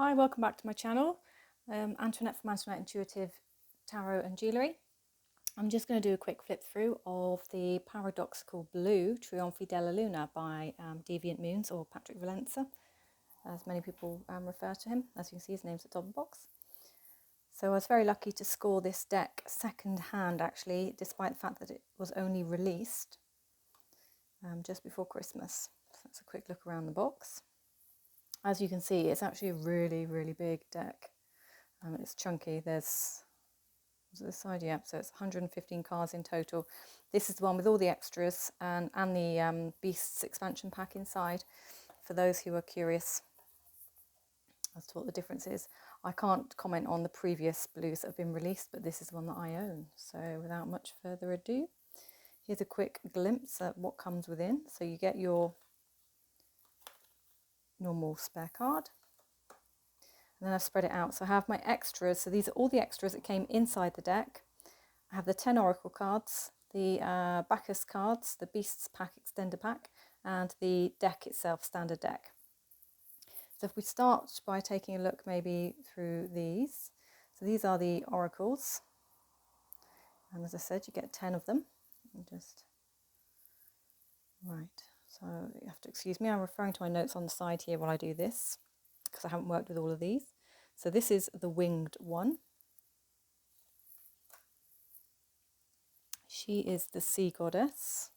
Hi, welcome back to my channel. Antoinette from Antoinette Intuitive Tarot and Jewellery. I'm just going to do a quick flip through of the paradoxical blue Trianti Della Luna by Deviant Moons, or Patrick Valenza, as many people refer to him. As you can see, his name's at the top of the box. So I was very lucky to score this deck second hand, actually, despite the fact that it was only released just before Christmas. So that's a quick look around the box. As you can see, it's actually a really big deck. It's chunky. There's this side, yeah, so it's 115 cards in total. This is the one with all the extras and the Beasts expansion pack inside, for those who are curious as to what the difference is. I can't comment on the previous blues that have been released, but this is the one that I own. So without much further ado, here's a quick glimpse at what comes within. So you get your normal spare card. And then I've spread it out. So I have my extras. So these are all the extras that came inside the deck. I have the 10 Oracle cards, the Bacchus cards, the Beasts pack, extender pack, and the deck itself, standard deck. So if we start by taking a look maybe through these. So these are the Oracles. And as I said, you get 10 of them. Right, so you have to excuse me. I'm referring to my notes on the side here while I do this, because I haven't worked with all of these. So this is the winged one. She is the sea goddess,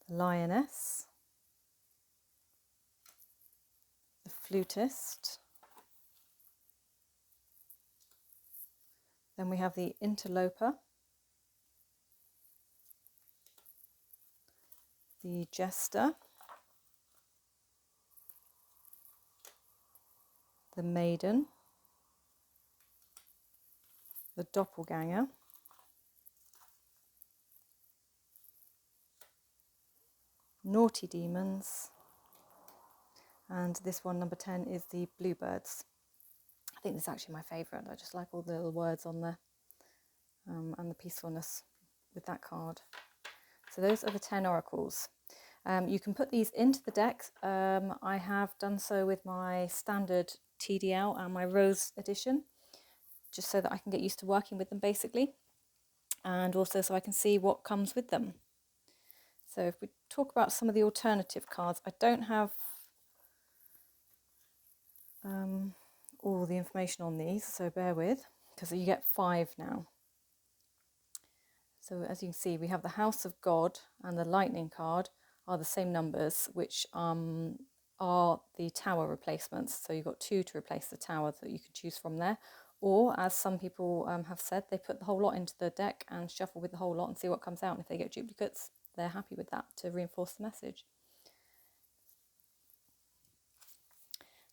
the lioness, the flutist. Then we have the interloper, the jester, the maiden, the doppelganger, naughty demons, and this one, number 10, is the bluebirds. I think this is actually my favourite. I just like all the little words on there and the peacefulness with that card. So those are the 10 oracles. You can put these into the deck. I have done so with my standard TDL and my Rose edition, just so that I can get used to working with them basically, and also so I can see what comes with them. So if we talk about some of the alternative cards, I don't have all the information on these, so bear with, because you get 5 now. So as you can see, we have the House of God and the Lightning card are the same numbers, which are the tower replacements. So you've got 2 to replace the tower that you can choose from there. Or, as some people have said, they put the whole lot into the deck and shuffle with the whole lot and see what comes out. And if they get duplicates, they're happy with that to reinforce the message.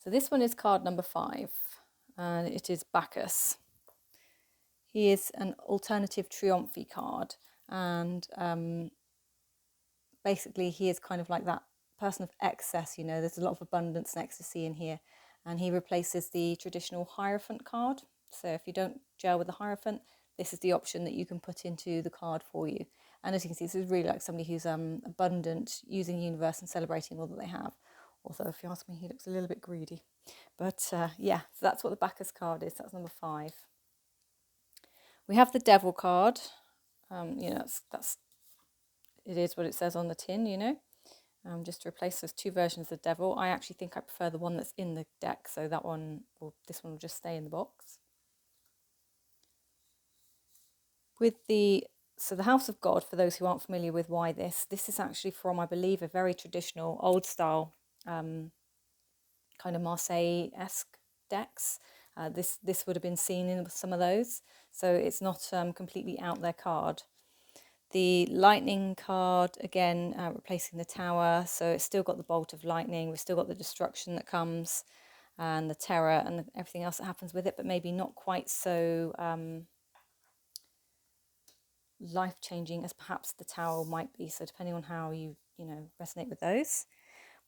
So this one is card number 5, and it is Bacchus. He is an alternative Triumphi card, and basically he is kind of like that person of excess, you know, there's a lot of abundance and ecstasy in here, and he replaces the traditional Hierophant card. So if you don't gel with the Hierophant, this is the option that you can put into the card for you. And as you can see, this is really like somebody who's abundant, using the universe and celebrating all that they have. Although if you ask me, he looks a little bit greedy. But yeah, so that's what the Bacchus card is. That's number 5. We have the Devil card. You know, it is what it says on the tin, you know. Just to replace those 2 versions of the Devil. I actually think I prefer the one that's in the deck, so that one, or this one, will just stay in the box. So the House of God, for those who aren't familiar with why this is actually from, I believe, a very traditional, old style, kind of Marseille-esque decks. This would have been seen in some of those, so it's not completely out there card. The lightning card, again, replacing the tower, so it's still got the bolt of lightning, we've still got the destruction that comes, and the terror and everything else that happens with it, but maybe not quite so life-changing as perhaps the tower might be, so depending on how you resonate with those.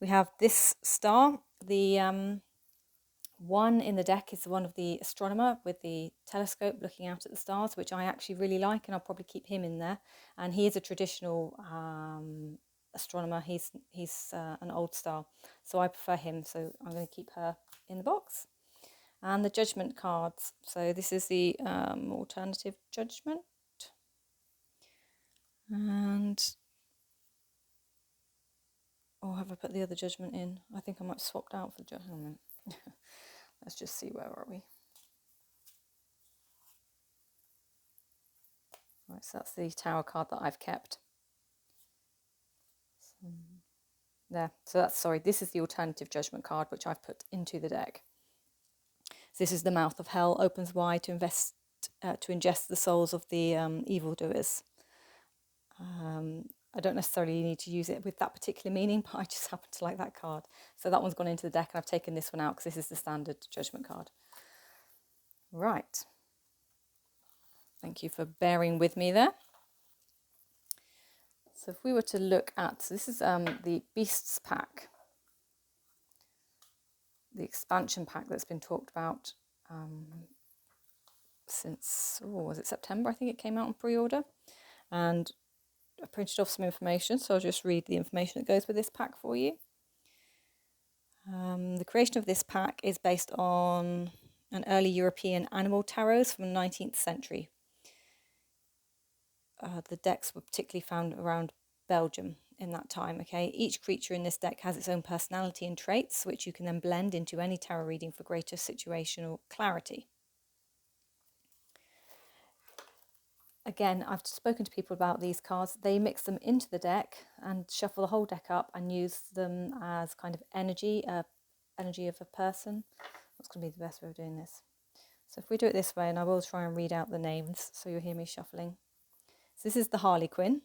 We have this star. The one in the deck is the one of the astronomer with the telescope looking out at the stars, which I actually really like, and I'll probably keep him in there. And he is a traditional astronomer. He's an old style, so I prefer him. So I'm going to keep her in the box. And the judgment cards. So this is the alternative judgment, and oh, have I put the other judgment in? I think I might have swapped out for the judgment. Let's just see, where are we? Right, so that's the tower card that I've kept. There. So that's, sorry, this is the alternative judgment card, which I've put into the deck. So this is the mouth of hell opens wide to ingest the souls of the evildoers. I don't necessarily need to use it with that particular meaning, but I just happen to like that card. So that one's gone into the deck, and I've taken this one out because this is the standard judgment card. Right. Thank you for bearing with me there. So if we were to look at, so this is the Beasts pack, the expansion pack that's been talked about since, was it September? I think it came out on pre-order. And I printed off some information, so I'll just read the information that goes with this pack for you. The creation of this pack is based on an early European animal tarots from the 19th century. The decks were particularly found around Belgium in that time. Okay, each creature in this deck has its own personality and traits, which you can then blend into any tarot reading for greater situational clarity. Again, I've spoken to people about these cards. They mix them into the deck and shuffle the whole deck up and use them as kind of energy of a person. What's going to be the best way of doing this? So if we do it this way, and I will try and read out the names so you'll hear me shuffling. So this is the Harlequin.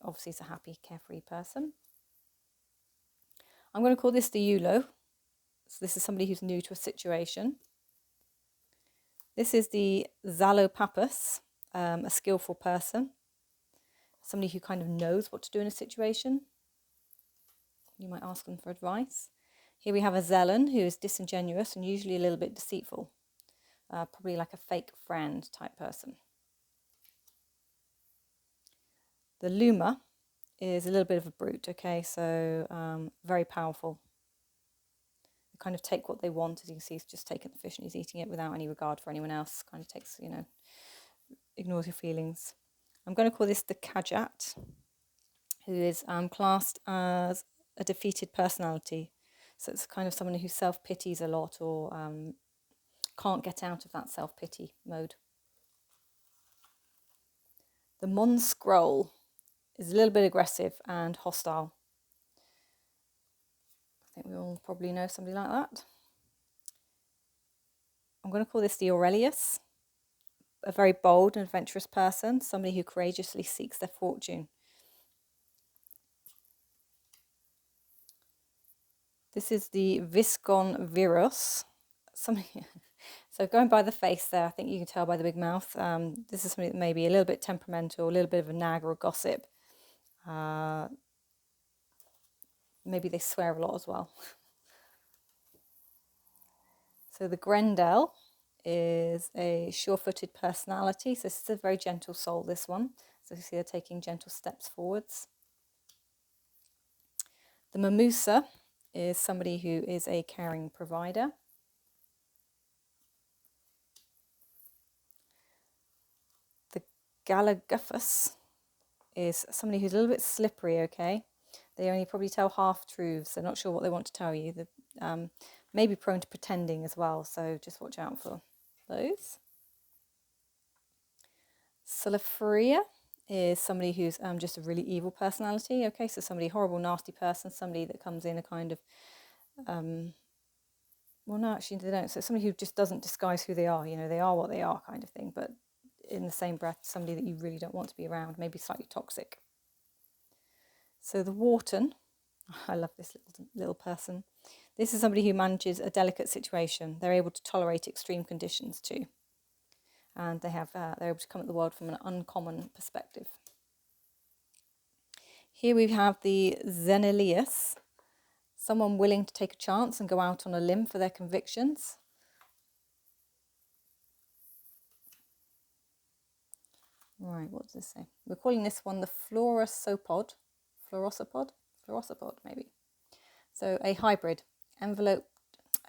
Obviously, it's a happy, carefree person. I'm going to call this the Eulo. So this is somebody who's new to a situation. This is the Zalopapus, a skillful person. Somebody who kind of knows what to do in a situation. You might ask them for advice. Here we have a Zelen, who is disingenuous and usually a little bit deceitful. Probably like a fake friend type person. The Luma is a little bit of a brute, okay, so very powerful. They kind of take what they want. As you can see, he's just taken the fish and he's eating it without any regard for anyone else. Kind of takes, ignores your feelings. I'm going to call this the Kajat, who is classed as a defeated personality. So it's kind of someone who self-pities a lot or can't get out of that self-pity mode. The Mon Scroll is a little bit aggressive and hostile. I think we all probably know somebody like that. I'm going to call this the Aurelius, a very bold and adventurous person, somebody who courageously seeks their fortune. This is the Viscon Virus. So going by the face there, I think you can tell by the big mouth. This is somebody that may be a little bit temperamental, a little bit of a nag or a gossip. Maybe they swear a lot as well. So the Grendel is a sure-footed personality. So this is a very gentle soul, this one. So you see they're taking gentle steps forwards. The Mimosa is somebody who is a caring provider. The Galagufus is somebody who's a little bit slippery, okay? They only probably tell half-truths. They're not sure what they want to tell you. They're maybe prone to pretending as well, so just watch out for those. Solifria is somebody who's just a really evil personality, okay? So somebody horrible, nasty person, somebody that comes in a kind of, well, no, actually they don't. So somebody who just doesn't disguise who they are, they are what they are kind of thing, but in the same breath, somebody that you really don't want to be around, maybe slightly toxic. So the Wharton, I love this little person. This is somebody who manages a delicate situation. They're able to tolerate extreme conditions too. And they're able to come at the world from an uncommon perspective. Here we have the Xenilius, someone willing to take a chance and go out on a limb for their convictions. Right, what does this say? We're calling this one the Florisopod. fluorosopod maybe. So a hybrid, enveloped,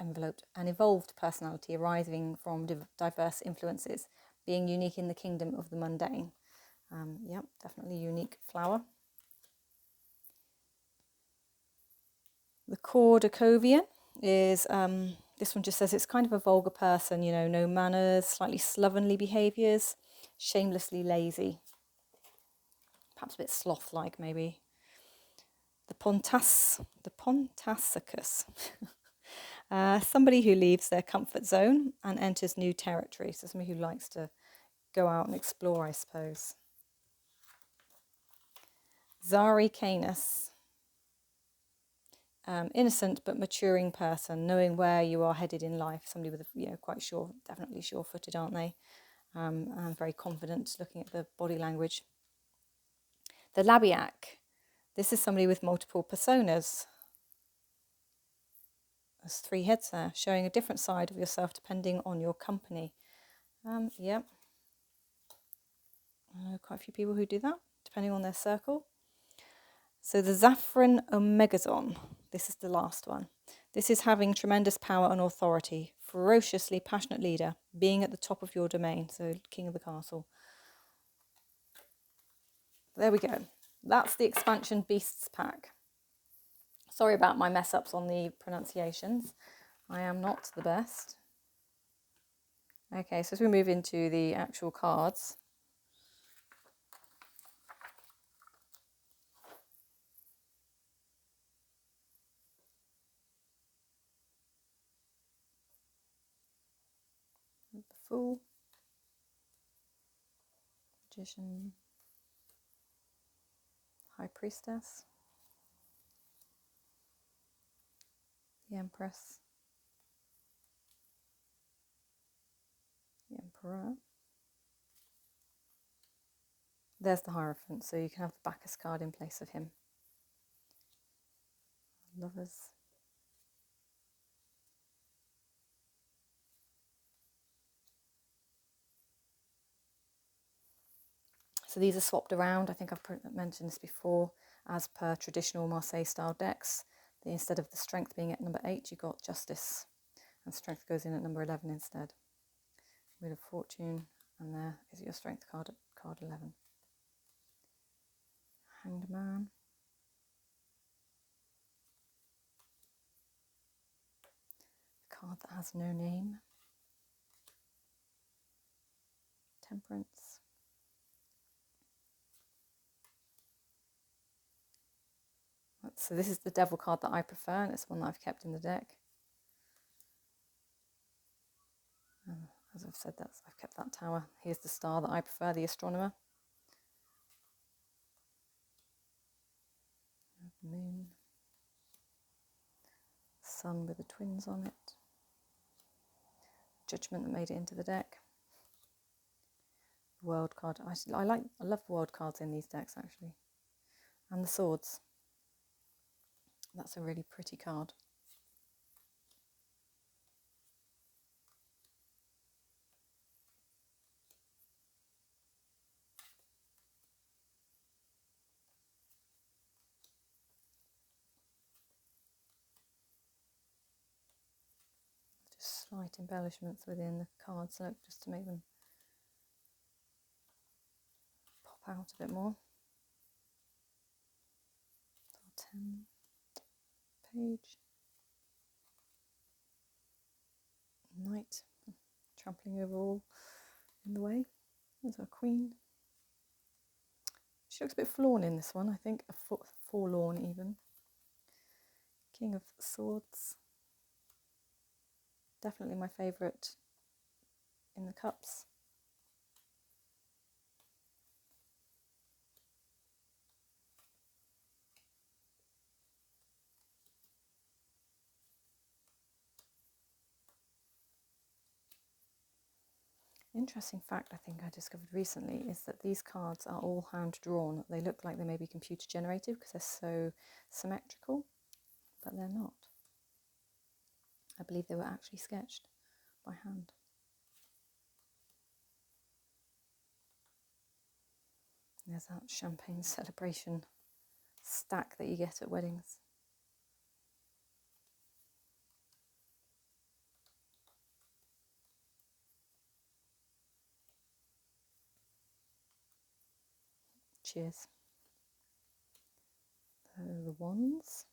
an evolved personality arising from diverse influences, being unique in the kingdom of the mundane. Yep, definitely unique flower. The Cordacovian is, this one just says it's kind of a vulgar person, you know, no manners, slightly slovenly behaviours, shamelessly lazy. Perhaps a bit sloth-like maybe. The Pontassacus. Somebody who leaves their comfort zone and enters new territory. So somebody who likes to go out and explore, I suppose. Zari Canis. Innocent but maturing person, knowing where you are headed in life. Somebody with, quite sure, definitely sure-footed, aren't they? And very confident, looking at the body language. The Labiac. This is somebody with multiple personas. There's 3 heads there, showing a different side of yourself depending on your company. Yep. I know quite a few people who do that, depending on their circle. So the Zaffron Omegazon, this is the last one. This is having tremendous power and authority, ferociously passionate leader, being at the top of your domain, so king of the castle. There we go. That's the expansion beasts pack. Sorry about my mess ups on the pronunciations. I am not the best. Okay, so as we move into the actual cards. The Fool, Magician, High Priestess, the Empress, the Emperor. There's the Hierophant, so you can have the Bacchus card in place of him. Lovers. So these are swapped around. I think I've mentioned this before, as per traditional Marseille style decks. Instead of the strength being at number 8, you got justice, and strength goes in at number 11 instead. Wheel of Fortune, and there is your strength card at card 11. Hanged Man. Card that has no name. Temperance. So this is the Devil card that I prefer, and it's one that I've kept in the deck. As I've said, I've kept that Tower. Here's the star that I prefer, the Astronomer. Moon. Sun with the twins on it. Judgment that made it into the deck. World card. I love world cards in these decks actually. And the Swords. That's a really pretty card. Just slight embellishments within the cards, so just to make them pop out a bit more. 10 page. Knight, trampling over all in the way. There's our Queen. She looks a bit forlorn in this one, I think. Forlorn even. King of Swords. Definitely my favourite in the cups. Interesting fact I think I discovered recently is that these cards are all hand drawn. They look like they may be computer generated because they're so symmetrical, but they're not. I believe they were actually sketched by hand. There's that champagne celebration stack that you get at weddings. Cheers. So the wands.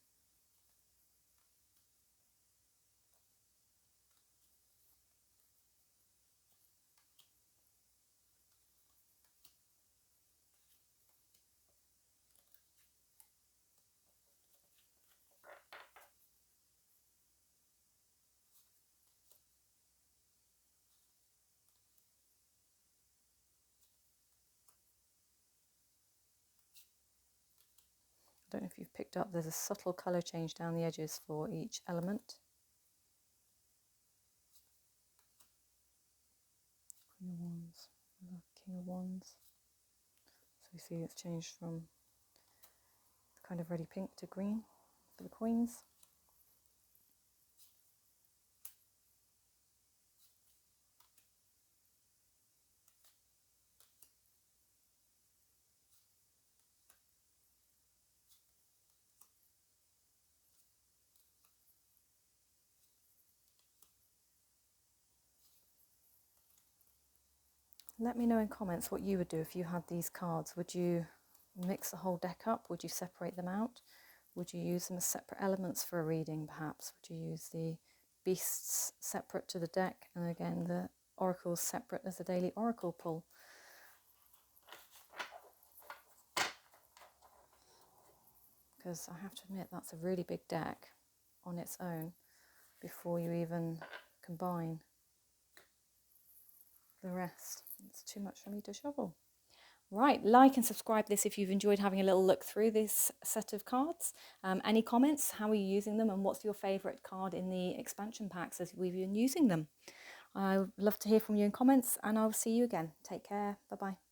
I don't know if you've picked up, there's a subtle colour change down the edges for each element. Queen of Wands, King of Wands. So you see it's changed from kind of reddy pink to green for the queens. Let me know in comments what you would do if you had these cards. Would you mix the whole deck up? Would you separate them out? Would you use them as separate elements for a reading perhaps? Would you use the beasts separate to the deck and again the oracles separate as a daily oracle pull? Because I have to admit that's a really big deck on its own before you even combine the rest. It's too much for me to shovel. Right, like and subscribe this if you've enjoyed having a little look through this set of cards. Any comments? How are you using them and what's your favourite card in the expansion packs as we've been using them? I would love to hear from you in comments and I'll see you again. Take care. Bye-bye.